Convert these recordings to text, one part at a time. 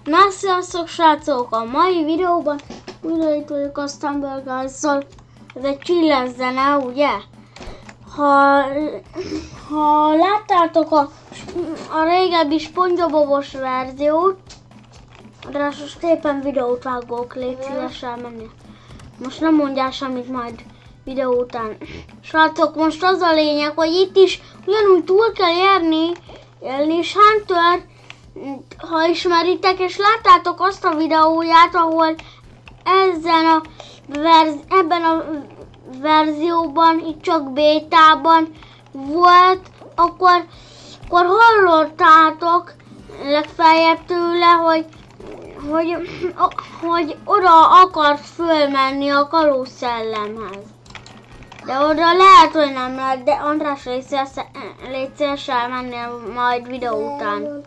Na, sziasztok srácok! A mai videóban újra itt vagyok a Stumbleguys-szal. Ez egy chiller zene, ugye? Ha láttátok a régebbi SpongeBob-os verziót, de most éppen videót vágok, légy szívesen menni. Most nem mondjál semmit majd videó után. Srácok, most az a lényeg, hogy itt is ugyanúgy túl kell érni, és Hunter, ha ismeritek és láttátok azt a videóját, ahol ebben a verzióban, itt csak bétában volt, akkor hallottátok legfeljebb tőle, hogy oda akart fölmenni a kalózszellemhez. De oda lehet, hogy nem lehet, de András, légy szíves elmennél majd videó után.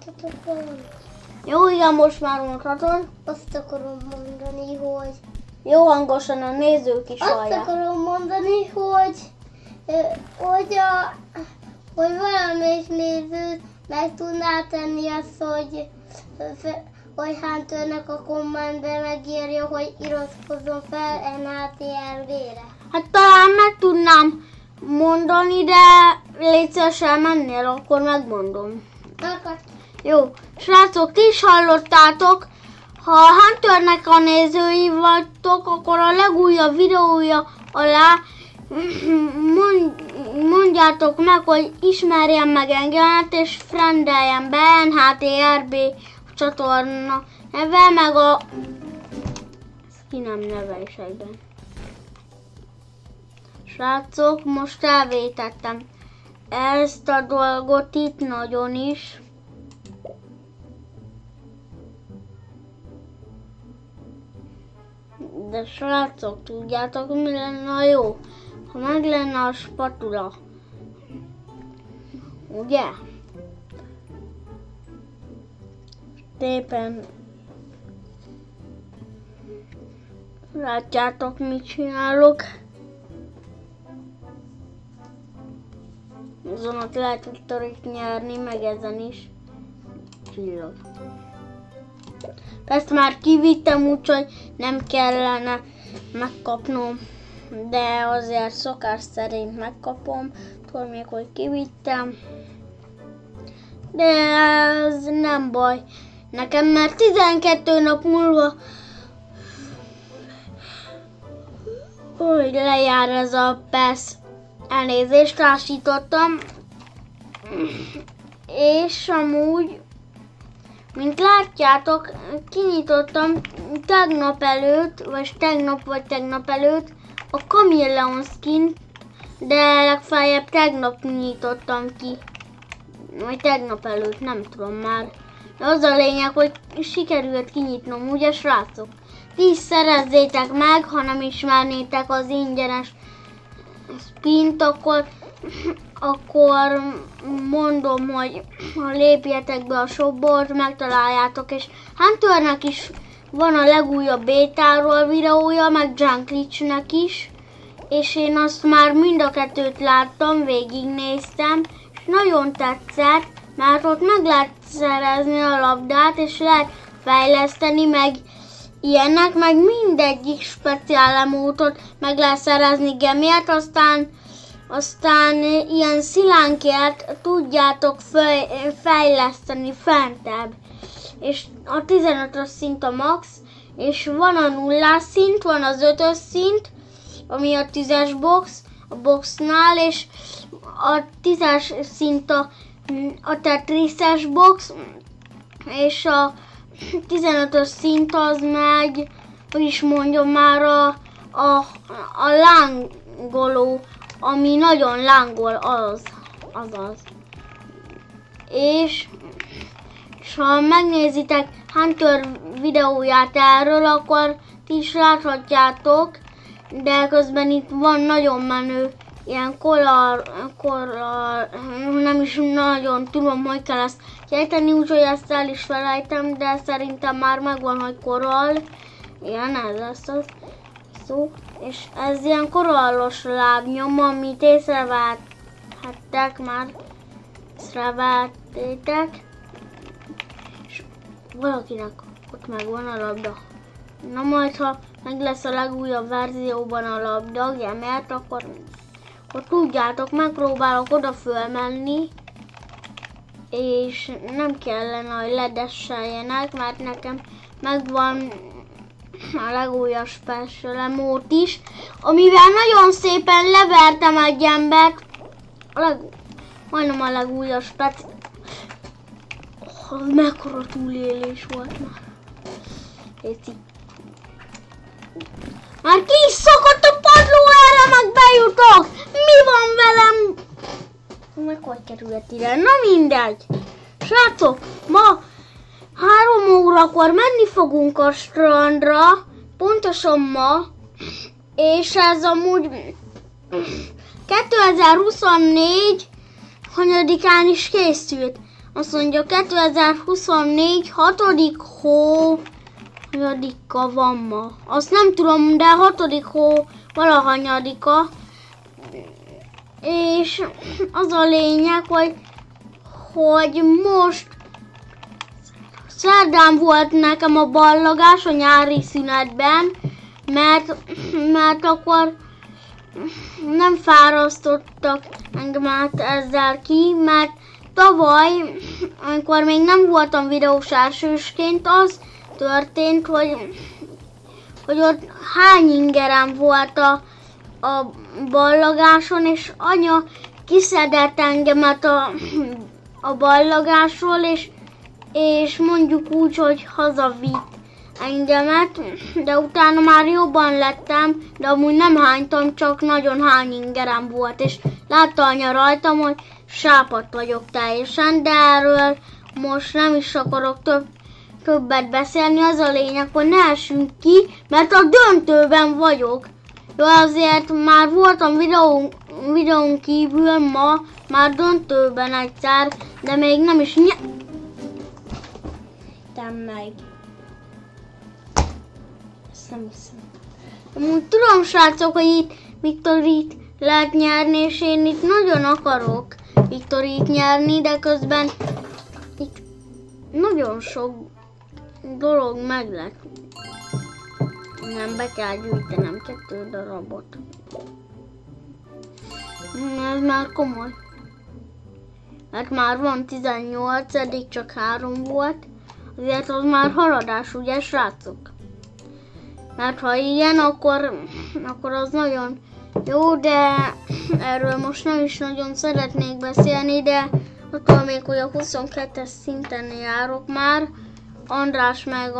Jó, igen, most már mondhatod. Azt akarom mondani, hogy... Jó hangosan a nézők is hallják. Azt akarom mondani, hogy valamelyik néző meg tudná tenni azt, hogy Hunternek a kommentbe megírja, hogy iratkozzon fel NHTRV-re. Hát talán meg tudnám mondani, de légy szíves elmennél, akkor megmondom. Jó, srácok, ti is hallottátok, ha Hunternek a nézői vagytok, akkor a legújabb videója alá mondjátok meg, hogy ismerjen meg engemet, és friendeljen be NHTRB csatorna neve, meg a... Ezt ki nem neve is egyben. Srácok, most elvétettem ezt a dolgot itt nagyon is. De srácok, tudjátok mi lenne jó? Ha meg lenne a spatula. Ugye? Szépen látjátok, mit csinálok. Azon ott lehet Viktorit nyerni, meg ezen is. Csillag. Ezt már kivittem, úgyhogy nem kellene megkapnom, de azért szokás szerint megkapom. Tudom még, hogy kivittem. De ez nem baj nekem, mert 12 nap múlva hogy lejár ez a PESZ. Elnézést, társítottam. És amúgy, mint látjátok, kinyitottam tegnap előtt a Chameleon skint, de legfeljebb tegnap nyitottam ki. Vagy tegnap előtt, nem tudom már. De az a lényeg, hogy sikerült kinyitnom, ugye srácok? Ti is szerezzétek meg, ha nem ismernétek az ingyenes spint, akkor mondom, hogy ha lépjetek be a shopba, megtaláljátok, és Hunternek is van a legújabb bétáról videója, meg Junklichnek is, és én azt már mind a kettőt láttam, végignéztem, és nagyon tetszett, mert ott meg lehet szerezni a labdát, és lehet fejleszteni, meg ilyenek, meg mindegyik speciál emótot meg lehet szerezni gemért, aztán ilyen szilánkért tudjátok fejleszteni fentebb. És a 15-ös szint a max, és van a 0-as szint, van az 5-ös szint, ami a 10-es boxnál, és a 10-es szint a Tetris-es box, és a 15-ös szint az meg, hogy is mondjam már, a lángoló, ami nagyon lángol, az. És ha megnézitek Hunter videóját erről, akkor ti is láthatjátok, de közben itt van nagyon menő ilyen kolar, nem is nagyon tudom, hogy kell ezt ejteni, úgyhogy ezt el is felejtem, de szerintem már megvan, hogy koral. Igen, ez lesz az szó. És ez ilyen korallos lábnyom, amit észrevettek már. Észrevettétek. És valakinek Ott megvan a labda. Na majd, ha meg lesz a legújabb verzióban a labda, gemelt, akkor tudjátok, megpróbálok oda fölmenni, és nem kellene, hogy ledesseljenek, mert nekem megvan a legújabb special emote is, amivel nagyon szépen levertem egy embert, majdnem a legújabb special. Mekkora túlélés volt már. Már ki is szakadt a padló, erre meg bejutok! Mi van velem? Meg hogy került ide? Na mindegy. Srácok, ma 3 órakor menni fogunk a strandra, pontosan ma, és ez amúgy 2024 hanyadikán is készült. Azt mondja, 2024 6. hó hanyadika van ma. Azt nem tudom, de 6. hó valahanyadika. És az a lényeg, hogy most szerdán volt nekem a ballagás a nyári szünetben, mert akkor nem fárasztottak engem át ezzel ki, mert tavaly, amikor még nem voltam videós elsősként, az történt, hogy ott hány ingerem volt a ballagáson, és anya kiszedett engemet a ballagásról, és mondjuk úgy, hogy hazavitt engemet, de utána már jobban lettem, de amúgy nem hánytam, csak nagyon hány ingerem volt, és látta anya rajtam, hogy sápadt vagyok teljesen, de erről most nem is akarok többet beszélni, az a lényeg, hogy ne essünk ki, mert a döntőben vagyok. Jó, azért már voltam videón kívül ma, már döntőben egyszer, de még nem is nyertem meg. Ezt nem hiszem. Amúgy tudom, srácok, hogy itt Victorit lehet nyerni, és én itt nagyon akarok Victorit nyerni, de közben itt nagyon sok dolog meg lett. Nem, be kell gyűjtenem 2 darabot. Ez már komoly. Mert már van 18, eddig csak 3 volt. Azért az már haladás, ugye srácok? Mert ha ilyen, akkor az nagyon jó, de erről most nem is nagyon szeretnék beszélni, de attól még, hogy a 22-es szinten járok már, András meg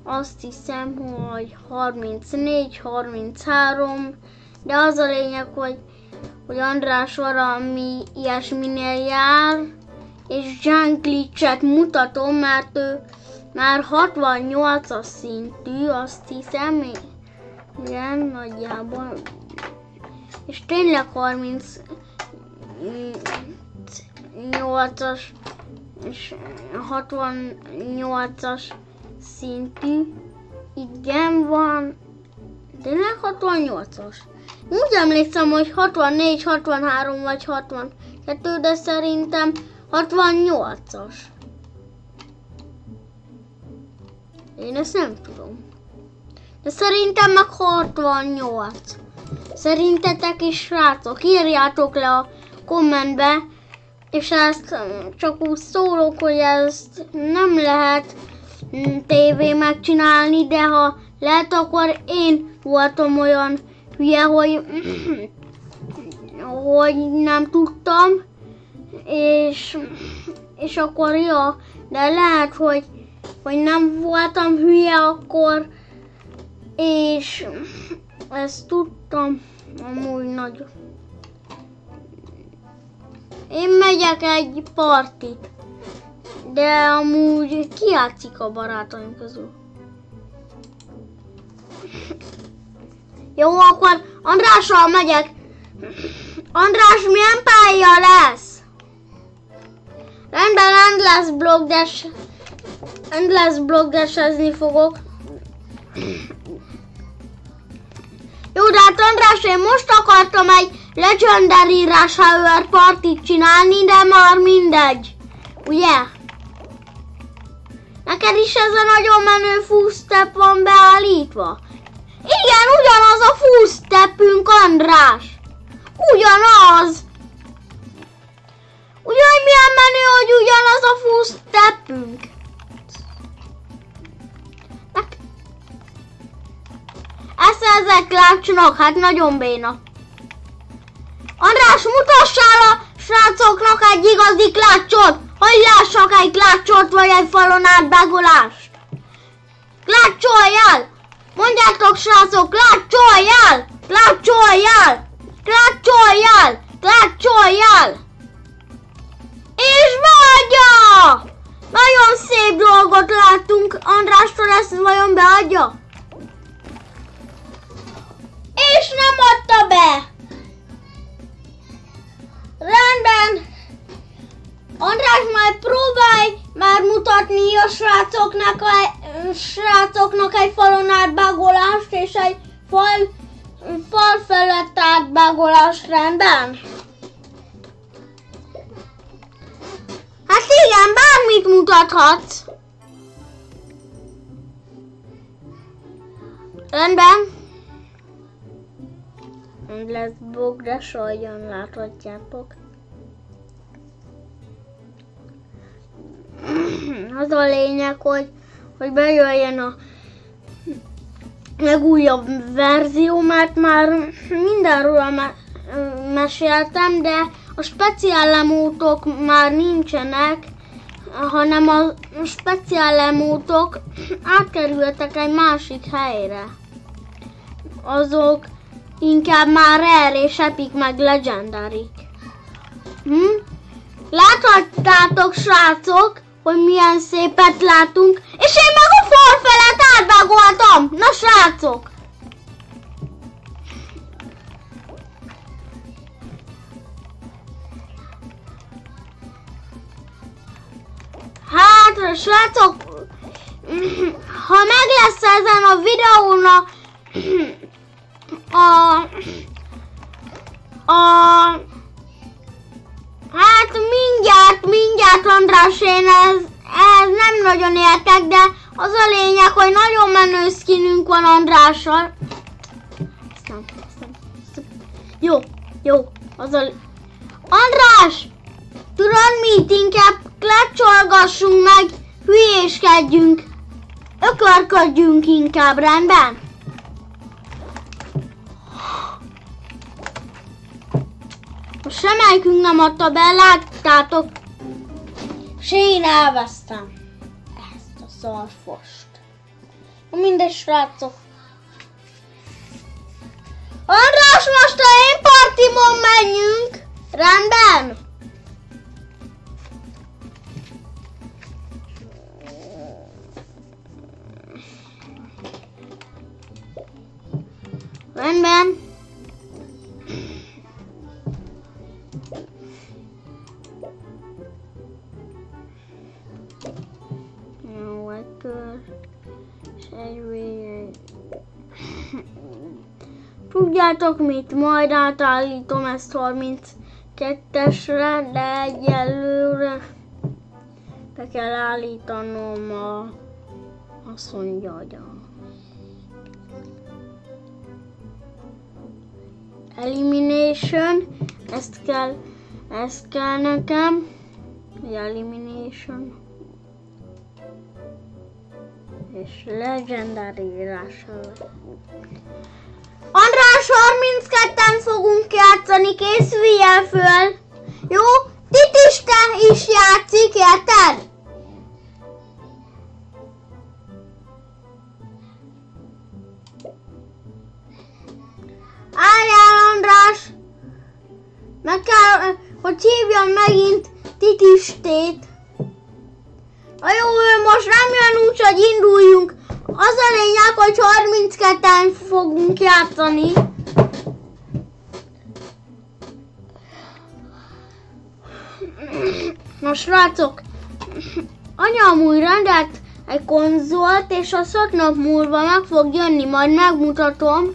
azt hiszem, hogy 34, 33, de az a lényeg, hogy András valami ilyesminél jár, és Junglitchet mutatom, mert ő már 68-as szintű, azt hiszem, igen, nagyjából, és tényleg 38-as és 68-as szintű, igen, van, tényleg 68-as. Úgy emlékszem, hogy 64, 63 vagy 62, de szerintem 68-as. Én ezt nem tudom. De szerintem meg 68. Szerintetek is, srácok, írjátok le a kommentbe, és ezt csak úgy szólok, hogy ezt nem lehet tévé megcsinálni, de ha lehet, akkor én voltam olyan hülye, hogy nem tudtam, és akkor jó, de lehet, hogy nem voltam hülye akkor, és ezt tudtam, amúgy nagyon. Én megyek egy partit, de amúgy ki játszik a barátaim közül? Jó, akkor Andrással megyek. András, milyen pálya lesz? Rendben, endless blogdesezni fogok. Jó, de hát András, én most akartam egy Legendary Rush Hour partit csinálni, de már mindegy. Ugye? Neked is ez a nagyon menő full-step van beállítva? Igen, ugyanaz a full-stepünk, András. Ugyanaz. Ugyan milyen menő, hogy ugyanaz a full-stepünk. Ezek látszanak, hát nagyon béna. András, mutassál a srácoknak egy igazi klácsot, hogy lássak egy klácsot vagy egy falon átbágolást. Klácsoljál! Mondjátok, srácok, klácsoljál! Klácsoljál! Klácsoljál! Klácsoljál! És beadja! Nagyon szép dolgot láttunk. Andrástól ezt vajon beadja? És nem adta be! Rendben! András, majd próbálj már mutatni a srácoknak egy falon átbágolást és egy fal felett átbágolást, rendben? Hát igen, bármit mutathatsz. Rendben. Lesz bog, de sajjan láthatjátok. Az a lényeg, hogy bejöjjön a legújabb verzió, mert már mindenről meséltem, de a speciál emótok már nincsenek, hanem a speciál emótok átkerültek egy másik helyre. Azok inkább már rare és epic meg legendary. Láthattátok, srácok, hogy milyen szépet látunk, és én meg a fal felett átbágoltam. Na, srácok! Hát, srácok, ha meg lesz ezen a videón hát mindjárt András, én ez nem nagyon értek, de az a lényeg, hogy nagyon menő skinünk van Andrással. Jó, az a... András! Tudod mit? Inkább klepcsolgassunk meg, hülyéskedjünk, ökörködjünk inkább, rendben? Semmelyikünk nem adta be, láttátok? És én elvesztem ezt a szarfost. Mindegy, srácok. András, most a én partimon menjünk, rendben? Rendben. Jó, akkor tudjátok mit? Majd átállítom ezt 32-esre, de egyelőre be kell állítanom azt mondja, hogy a elimination, ezt kell nekem, elimination, és legendary írással. András, 32-en fogunk játszani, készüljél föl, jó? Titiste is játszik, érted? Álljál, András! Meg kell, hogy hívjam megint Titistét. Na jó, ő most nem jön úgy, hogy induljunk. Az a lényeg, hogy 32-en fogunk játszani. Na srácok, anya amúgy rendelt egy konzolt, és a 6 nap múlva meg fog jönni, majd megmutatom,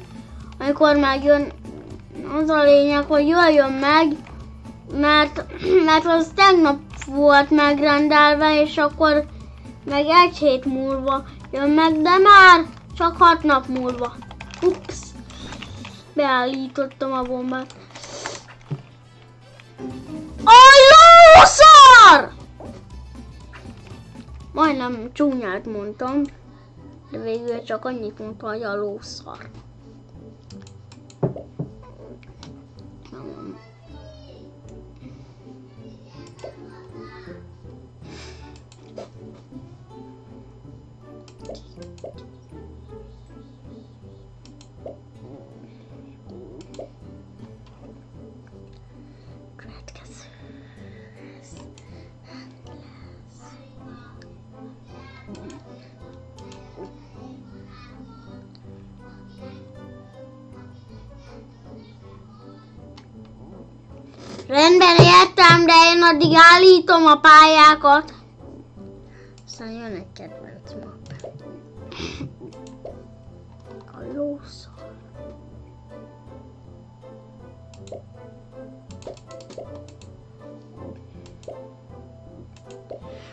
amikor megjön. Az a lényeg, hogy jöjjön meg, mert az tegnap volt megrendelve, és akkor meg 1 hét múlva jön meg, de már csak 6 nap múlva. Ups! Beállítottam a bombát. A lószar! Majdnem csúnyát mondtam, de végül csak annyit mondta, hogy a lószar. Rendben, értem, de én addig állítom a pályákat. Aztán jön egy kedvenc map. A lószar.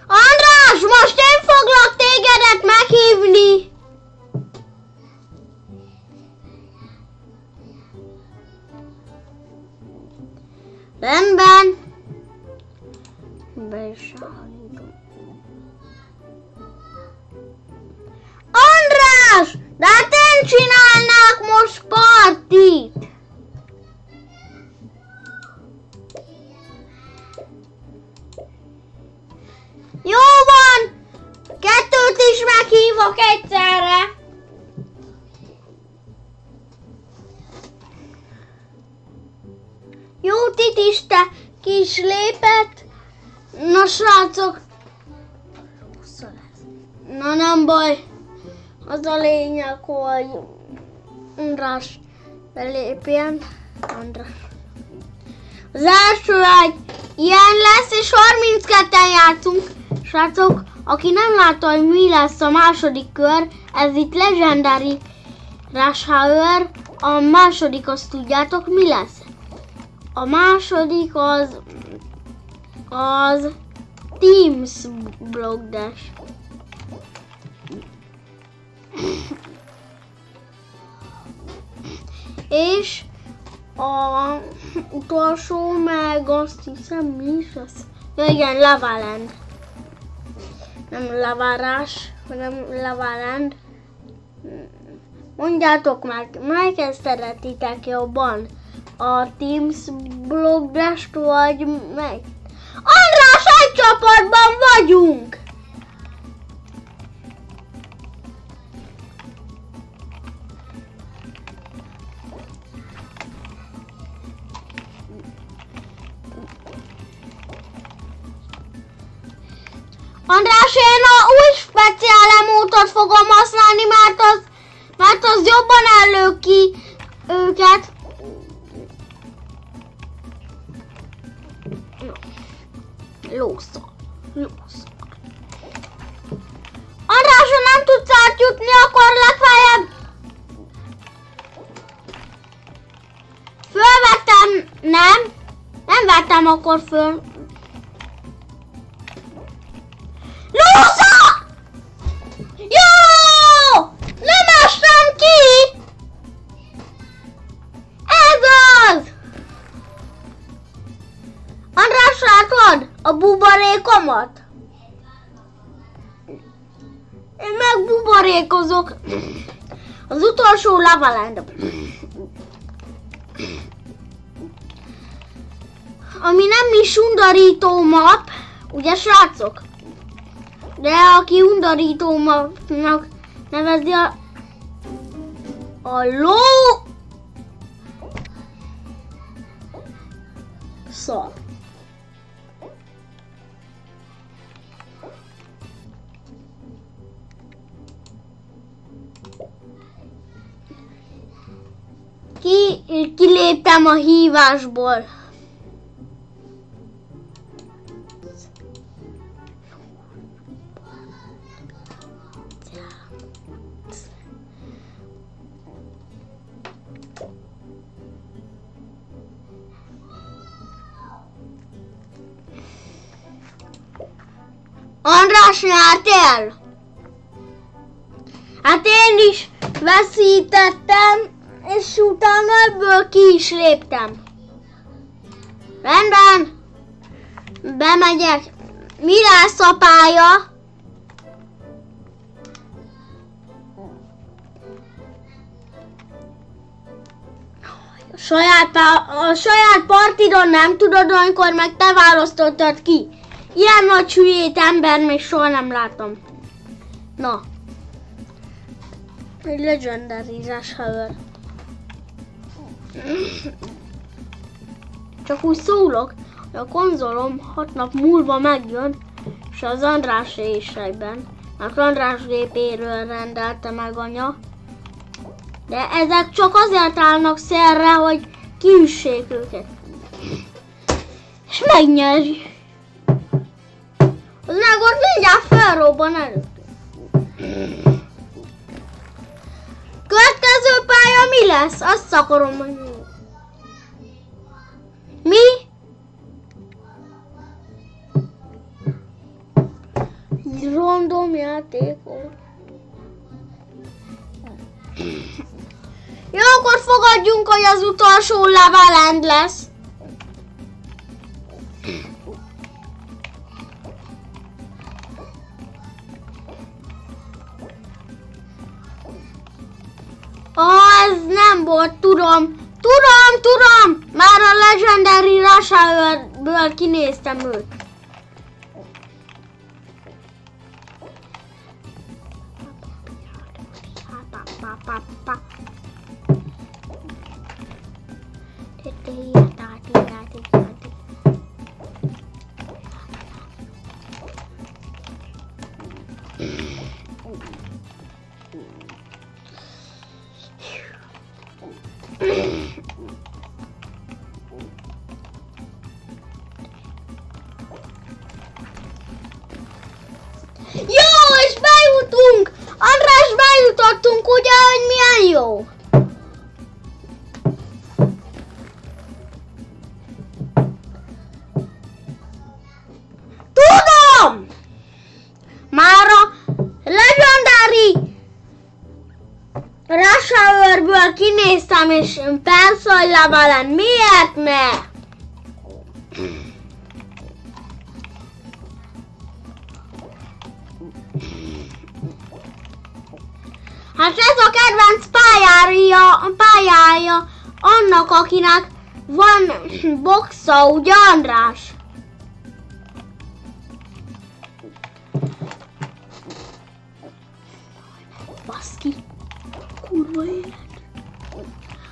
András, most én foglak tégedet meghívni! Rendben. Be is állítom. András! De hát én csinálnák most partit! Jó van! 2-t is meghívok egyszerre! Jó, Titis, te kis lépett. Na, srácok. Na, nem baj. Az a lényeg, hogy András belépjen. András. Az első egy ilyen lesz, és 32-en játszunk. Srácok, aki nem látta, hogy mi lesz a második kör, ez itt Legendary Rush Hour. A második, azt tudjátok, mi lesz? A második az Teams Block Dash. És a utolsó meg azt hiszem mi is az? Ja, igen, Lava Land. Nem lavarás, hanem Lava Land. Mondjátok meg, melyiket szeretitek jobban? A Teams Block Dash-t vagy meg? András, egy csapatban vagyunk! András, én a új speciál emótot fogom használni, mert az jobban ellő ki őket. Lószar. András, ha nem tudsz átjutni, akkor legfeljebb fölvettem, nem vettem akkor föl. Lószar! Jó! Nem estem ki! Ez az! András, látod a buborékomat? Én meg buborékozok. Az utolsó Lava Land. Ami nem is undorító map, ugye srácok? De aki undorító mapnak nevezi a ló... szar. Kiléptem a hívásból. András, nyertél? Hát én is veszítettem, és utána ebből ki is léptem. Rendben. Bemegyek. Mi lesz a pálya? A saját partidon nem tudod, amikor meg te választottad ki. Ilyen nagy hülyét ember még soha nem látom. Na. Egy legendary Rush. Csak úgy szólok, hogy a konzolom 6 nap múlva megjön, és az András is egyben. Mert András gépéről rendelte meg anya. De ezek csak azért állnak szélre, hogy kiüssék őket. És megnyeri. Az meg ott mindjárt felrobban előtt. Következő pálya mi lesz? Azt akarom mondani. Mi? Random játékok. Jó, akkor fogadjunk, hogy az utolsó Lava Land lesz. Ez nem volt, tudom. Már a Legendary Rush-ből kinéztem őt. Jó, és bejutunk! András, bejutottunk, ugye, hogy milyen jó? Tudom! Már a Legendary Rush Hour-ből kinéztem, és persze, hogy Lava Land. Miért ne? Hát ez a kedvenc pályája annak, akinek van boxa, ugye András? Baszki, kurva élet.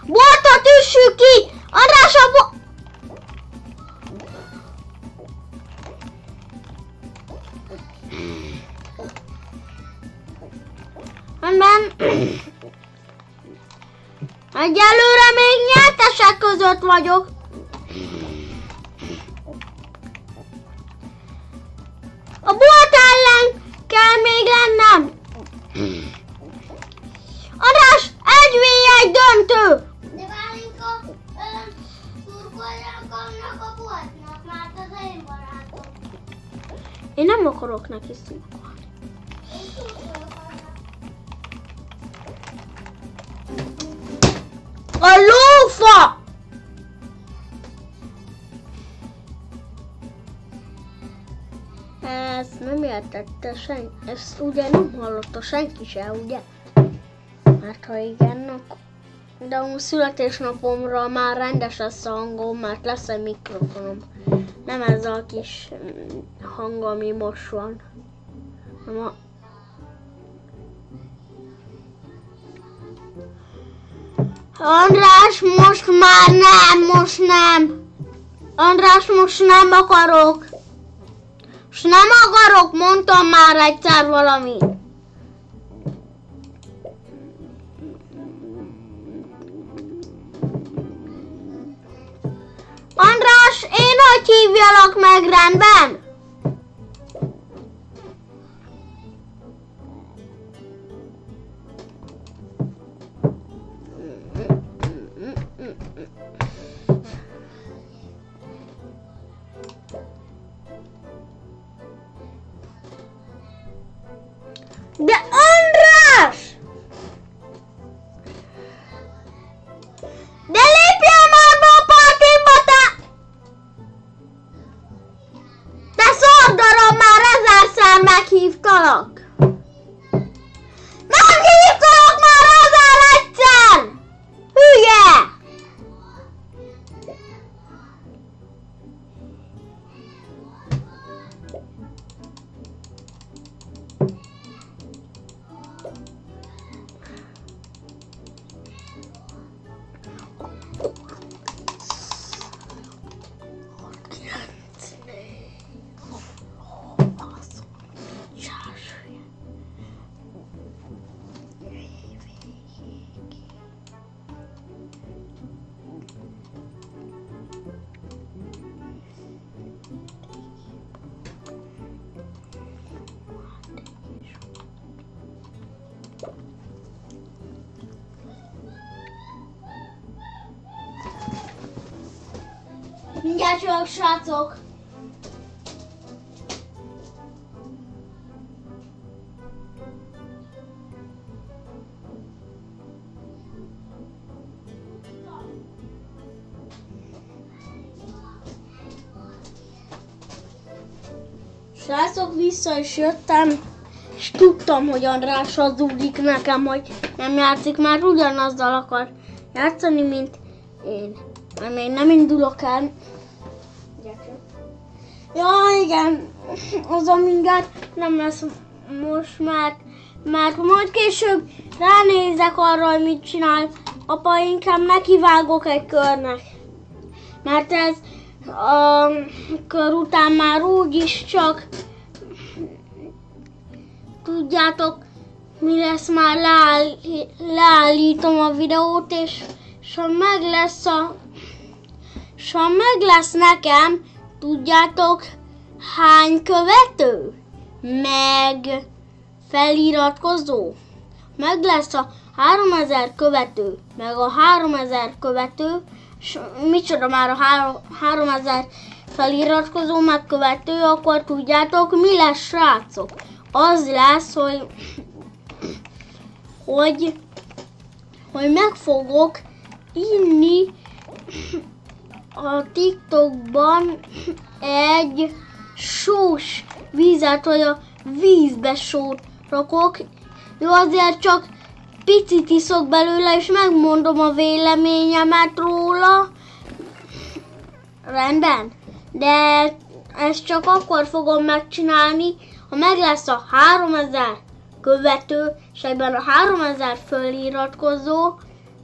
Boltot üssük ki! András, a egyelőre még nyertesek között vagyok. A bolt ellen kell még lennem. András, 1v1 döntő. De Bálinka, szurkoljanak annak a boltnak, mert az én barátom. Én nem akarok neki szurkolni. Én szurkolok annak. A lófa! Ezt nem értette senki, ezt ugye nem hallotta senki se, ugye? Mert ha igen, akkor... De a születésnapomra már rendes lesz a hangom, mert lesz egy mikrofonom. Nem ez a kis hang, ami most van. András, most már nem, most nem. András, most nem akarok. Most nem akarok, mondtam már egyszer valamit. András, én hogy hívjalak meg, rendben? Mindjárt jövök, srácok! Srácok, vissza is jöttem, és tudtam, hogy András hazudzik nekem, hogy nem játszik, már ugyanazzal akar játszani, mint én. Mert még nem indulok el. Ja, igen, azon mindjárt nem lesz most már, mert majd később ránézek arra, hogy mit csinál. Apa, inkább nekivágok egy körnek. Mert ez a kör után már úgyis csak tudjátok, mi lesz, már leállítom a videót, és ha meg lesz nekem, tudjátok, hány követő? Meg feliratkozó. Meg lesz a 3000 követő, meg a 3000 követő, és micsoda már a 3000 feliratkozó, meg követő, akkor tudjátok, mi lesz, srácok? Az lesz, hogy meg fogok inni a TikTokban egy sós vízet, hogy a vízbe sót rakok. Jó, azért csak picit iszok belőle, és megmondom a véleményemet róla. Rendben? De ezt csak akkor fogom megcsinálni, ha meg lesz a 3000 követő, és egyben a 3000 feliratkozó,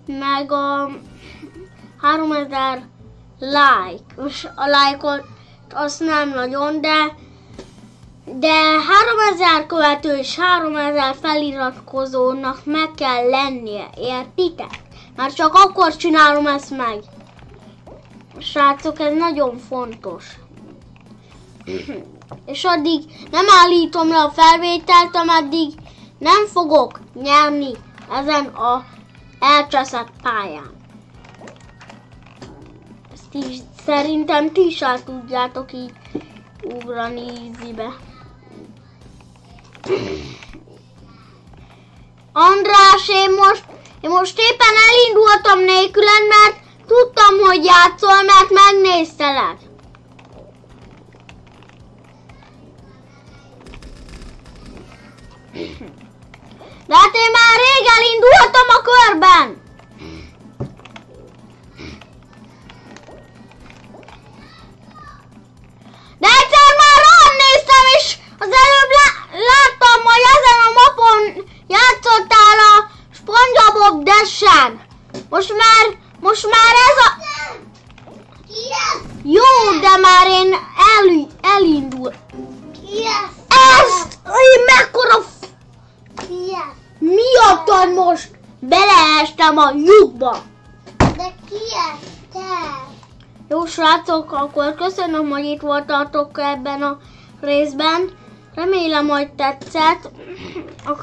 meg a 3000 like. Most a like-ot azt nem nagyon, de 3000 követő és 3000 feliratkozónak meg kell lennie, értitek? Mert csak akkor csinálom ezt meg. Srácok, ez nagyon fontos. És addig nem állítom le a felvételt, ameddig nem fogok nyerni ezen a elcseszett pályán. Ezt is, szerintem ti is el tudjátok így ugrani easybe. András, én most éppen elindultam nélküled, mert tudtam, hogy játszol, mert megnéztelek. De hát én már rég elindultam a körben. De egyszer már rám néztem, és az előbb láttam, hogy ezen a mapon játszottál a SpongeBob Dash-en. Most már ez a... Jó, de már én elindul. Ezt! Mekkora... Miattad most beleestem a lyukba. De ki ez te? Jó, srácok, akkor köszönöm, hogy itt voltatok ebben a részben. Remélem, hogy tetszett. A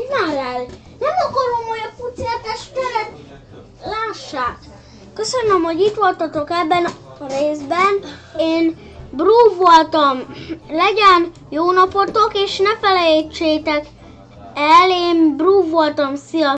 már el! Nem akarom, hogy a pucértes teret lássák. Köszönöm, hogy itt voltatok ebben a részben. Én Bru voltam. Legyen jó napotok, és ne felejtsétek el, én Bru voltam. Sziasztok!